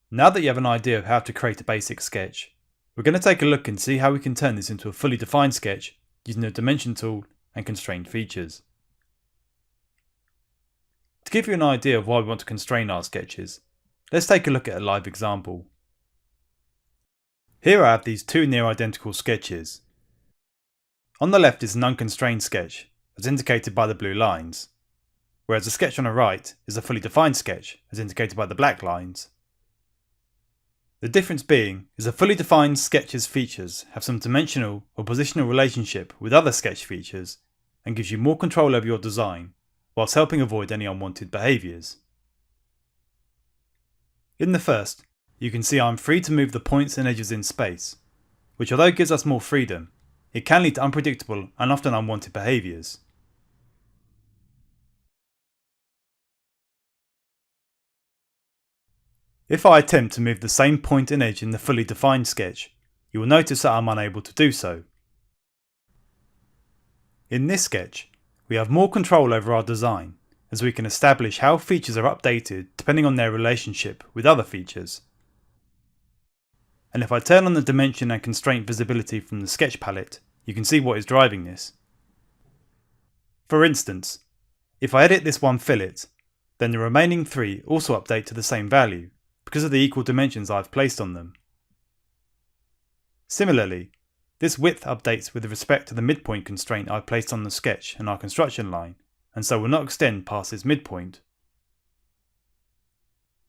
Now that you have an idea of how to create a basic sketch, we're going to take a look and see how we can turn this into a fully defined sketch using the Dimension tool and constrained features. To give you an idea of why we want to constrain our sketches, let's take a look at a live example. Here I have these two near identical sketches. On the left is an unconstrained sketch, as indicated by the blue lines, whereas the sketch on the right is a fully defined sketch, as indicated by the black lines. The difference being is a fully defined sketch's features have some dimensional or positional relationship with other sketch features and gives you more control over your design, whilst helping avoid any unwanted behaviours. In the first, you can see I'm free to move the points and edges in space, which although gives us more freedom, it can lead to unpredictable and often unwanted behaviours. If I attempt to move the same point and edge in the fully defined sketch, you will notice that I'm unable to do so. In this sketch, we have more control over our design, as we can establish how features are updated depending on their relationship with other features. And if I turn on the dimension and constraint visibility from the sketch palette, you can see what is driving this. For instance, if I edit this one fillet, then the remaining three also update to the same value, because of the equal dimensions I've placed on them. Similarly, this width updates with respect to the midpoint constraint I've placed on the sketch and our construction line, and so will not extend past this midpoint.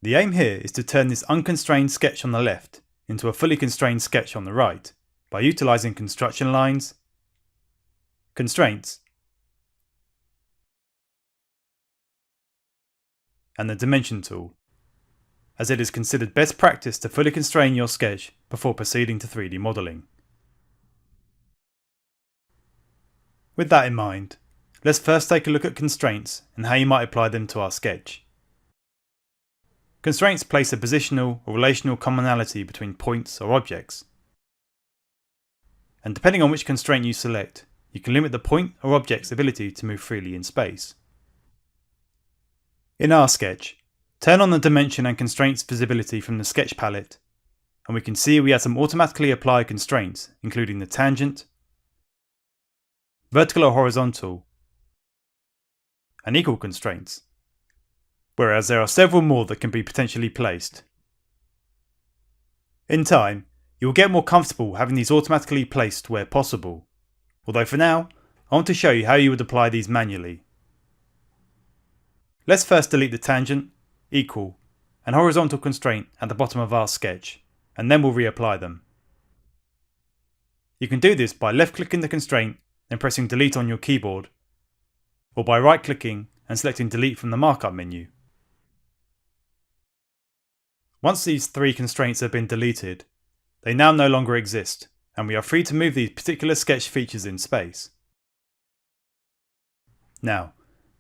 The aim here is to turn this unconstrained sketch on the left into a fully constrained sketch on the right by utilising construction lines, constraints, and the Dimension tool, as it is considered best practice to fully constrain your sketch before proceeding to 3D modelling. With that in mind, let's first take a look at constraints and how you might apply them to our sketch. Constraints place a positional or relational commonality between points or objects. And depending on which constraint you select, you can limit the point or object's ability to move freely in space. In our sketch, turn on the dimension and constraints visibility from the sketch palette, and we can see we have some automatically applied constraints, including the tangent, vertical or horizontal, and equal constraints, whereas there are several more that can be potentially placed. In time, you will get more comfortable having these automatically placed where possible, although for now, I want to show you how you would apply these manually. Let's first delete the tangent, equal, and horizontal constraint at the bottom of our sketch, and then we'll reapply them. You can do this by left-clicking the constraint and pressing delete on your keyboard, or by right-clicking and selecting delete from the markup menu. Once these three constraints have been deleted, they now no longer exist, and we are free to move these particular sketch features in space. Now,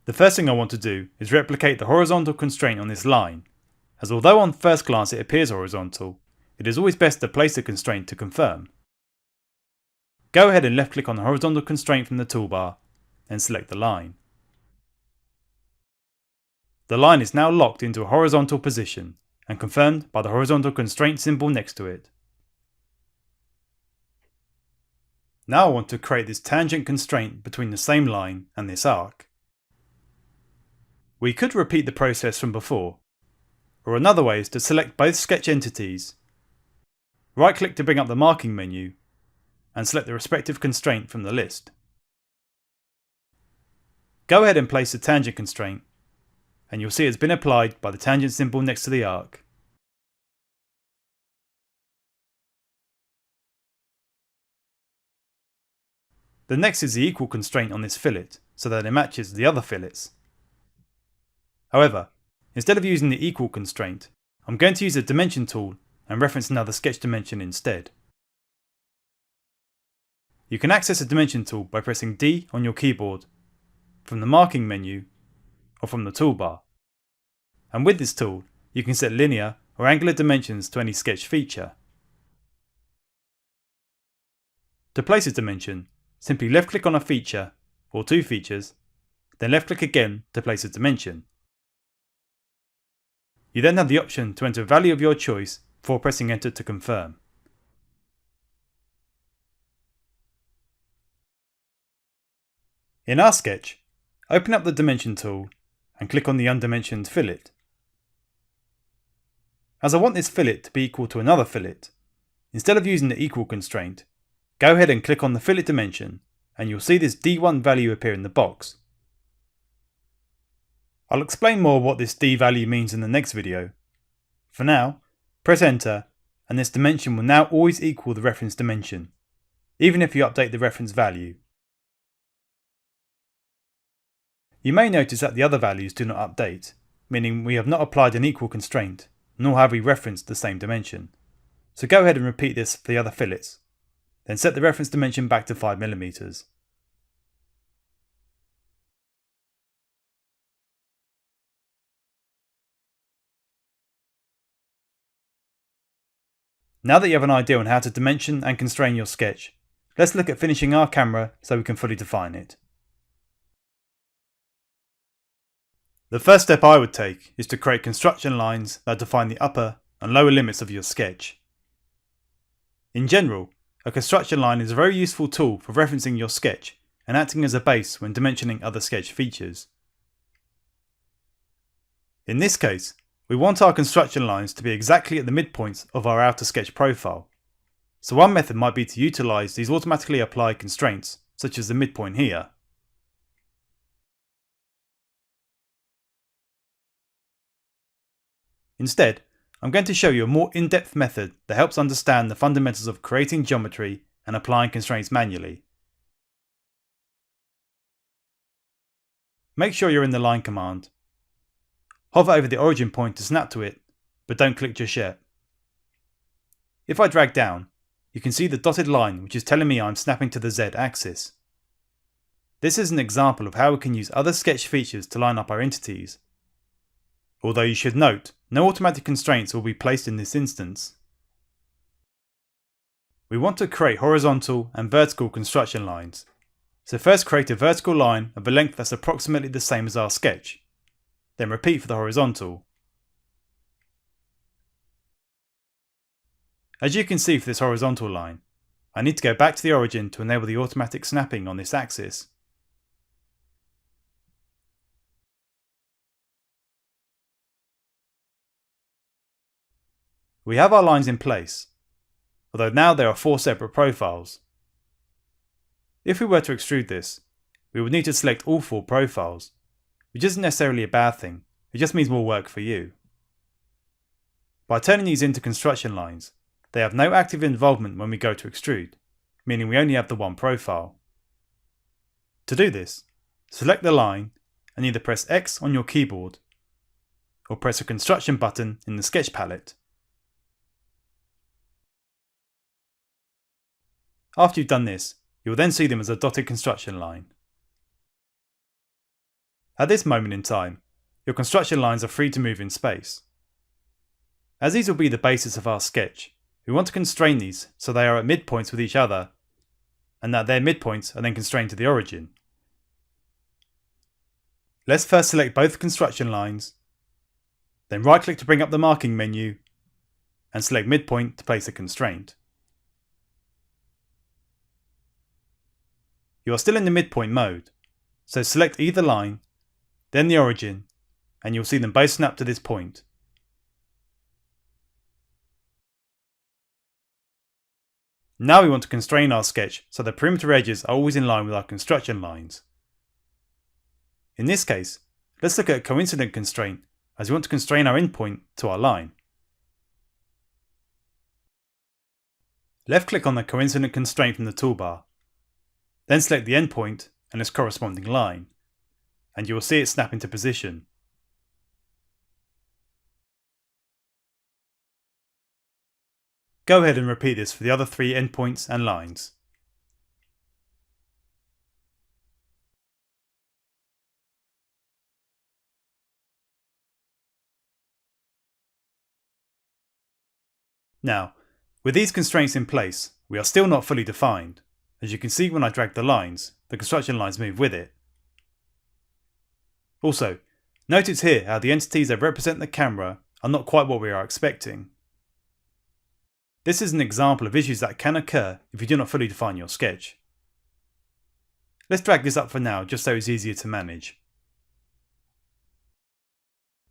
the first thing I want to do is replicate the horizontal constraint on this line, as although on first glance it appears horizontal, it is always best to place the constraint to confirm. Go ahead and left click on the horizontal constraint from the toolbar, and select the line. The line is now locked into a horizontal position, and confirmed by the horizontal constraint symbol next to it. Now I want to create this tangent constraint between the same line and this arc. We could repeat the process from before, or another way is to select both sketch entities, right click to bring up the marking menu, and select the respective constraint from the list. Go ahead and place the tangent constraint, and you'll see it's been applied by the tangent symbol next to the arc. The next is the equal constraint on this fillet, so that it matches the other fillets. However, instead of using the equal constraint, I'm going to use the Dimension tool and reference another sketch dimension instead. You can access the Dimension tool by pressing D on your keyboard, from the marking menu, or from the toolbar. And with this tool, you can set linear or angular dimensions to any sketch feature. To place a dimension, simply left click on a feature, or two features, then left click again to place a dimension. You then have the option to enter a value of your choice before pressing enter to confirm. In our sketch, open up the Dimension tool and click on the undimensioned fillet. As I want this fillet to be equal to another fillet, instead of using the equal constraint, go ahead and click on the fillet dimension and you'll see this D1 value appear in the box. I'll explain more what this D value means in the next video. For now, press enter and this dimension will now always equal the reference dimension, even if you update the reference value. You may notice that the other values do not update, meaning we have not applied an equal constraint, nor have we referenced the same dimension. So go ahead and repeat this for the other fillets, then set the reference dimension back to 5mm. Now that you have an idea on how to dimension and constrain your sketch, let's look at finishing our camera so we can fully define it. The first step I would take is to create construction lines that define the upper and lower limits of your sketch. In general, a construction line is a very useful tool for referencing your sketch and acting as a base when dimensioning other sketch features. In this case, we want our construction lines to be exactly at the midpoints of our outer sketch profile. So one method might be to utilise these automatically applied constraints, such as the midpoint here. Instead, I'm going to show you a more in-depth method that helps understand the fundamentals of creating geometry and applying constraints manually. Make sure you're in the line command. Hover over the origin point to snap to it, but don't click just yet. If I drag down, you can see the dotted line which is telling me I'm snapping to the Z axis. This is an example of how we can use other sketch features to line up our entities. Although you should note, no automatic constraints will be placed in this instance. We want to create horizontal and vertical construction lines. So first create a vertical line of a length that's approximately the same as our sketch. Then repeat for the horizontal. As you can see for this horizontal line, I need to go back to the origin to enable the automatic snapping on this axis. We have our lines in place, although now there are 4 separate profiles. If we were to extrude this, we would need to select all 4 profiles, which isn't necessarily a bad thing, it just means more work for you. By turning these into construction lines, they have no active involvement when we go to extrude, meaning we only have the one profile. To do this, select the line and either press X on your keyboard, or press a construction button in the sketch palette. After you've done this, you will then see them as a dotted construction line. At this moment in time, your construction lines are free to move in space. As these will be the basis of our sketch, we want to constrain these so they are at midpoints with each other, and that their midpoints are then constrained to the origin. Let's first select both construction lines, then right click to bring up the marking menu, and select midpoint to place a constraint. You are still in the midpoint mode, so select either line, then the origin, and you'll see them both snap to this point. Now we want to constrain our sketch so the perimeter edges are always in line with our construction lines. In this case, let's look at a coincident constraint as we want to constrain our endpoint to our line. Left click on the coincident constraint from the toolbar. Then select the endpoint and its corresponding line, and you will see it snap into position. Go ahead and repeat this for the other 3 endpoints and lines. Now, with these constraints in place, we are still not fully defined. As you can see when I drag the lines, the construction lines move with it. Also, notice here how the entities that represent the camera are not quite what we are expecting. This is an example of issues that can occur if you do not fully define your sketch. Let's drag this up for now just so it's easier to manage.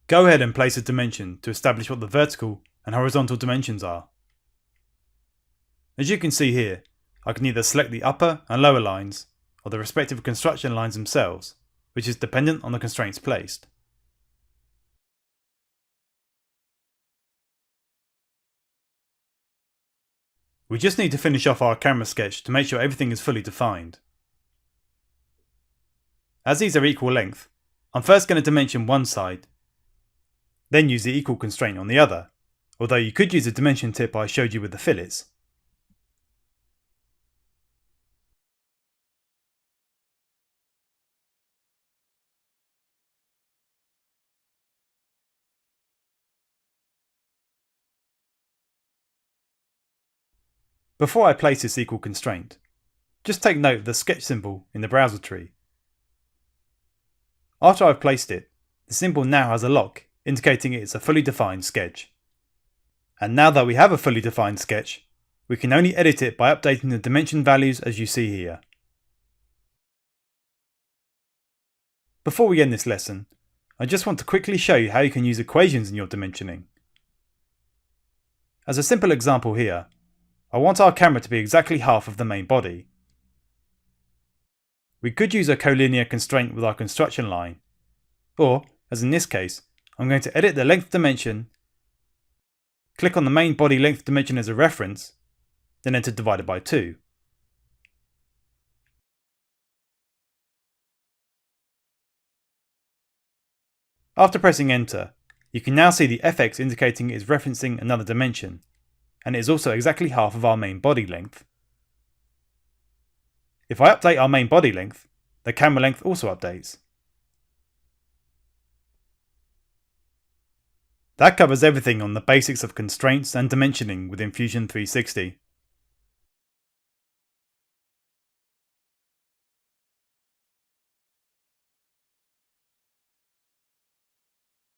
Go ahead and place a dimension to establish what the vertical and horizontal dimensions are. As you can see here, I can either select the upper and lower lines or the respective construction lines themselves, which is dependent on the constraints placed. We just need to finish off our camera sketch to make sure everything is fully defined. As these are equal length, I'm first going to dimension one side, then use the equal constraint on the other, although you could use the dimension tip I showed you with the fillets. Before I place this equal constraint, just take note of the sketch symbol in the browser tree. After I've placed it, the symbol now has a lock, indicating it's a fully defined sketch. And now that we have a fully defined sketch, we can only edit it by updating the dimension values as you see here. Before we end this lesson, I just want to quickly show you how you can use equations in your dimensioning. As a simple example here, I want our camera to be exactly half of the main body. We could use a collinear constraint with our construction line, or, as in this case, I'm going to edit the length dimension, click on the main body length dimension as a reference, then enter divided by 2. After pressing enter, you can now see the FX indicating it is referencing another dimension, and it is also exactly half of our main body length. If I update our main body length, the camera length also updates. That covers everything on the basics of constraints and dimensioning within Fusion 360.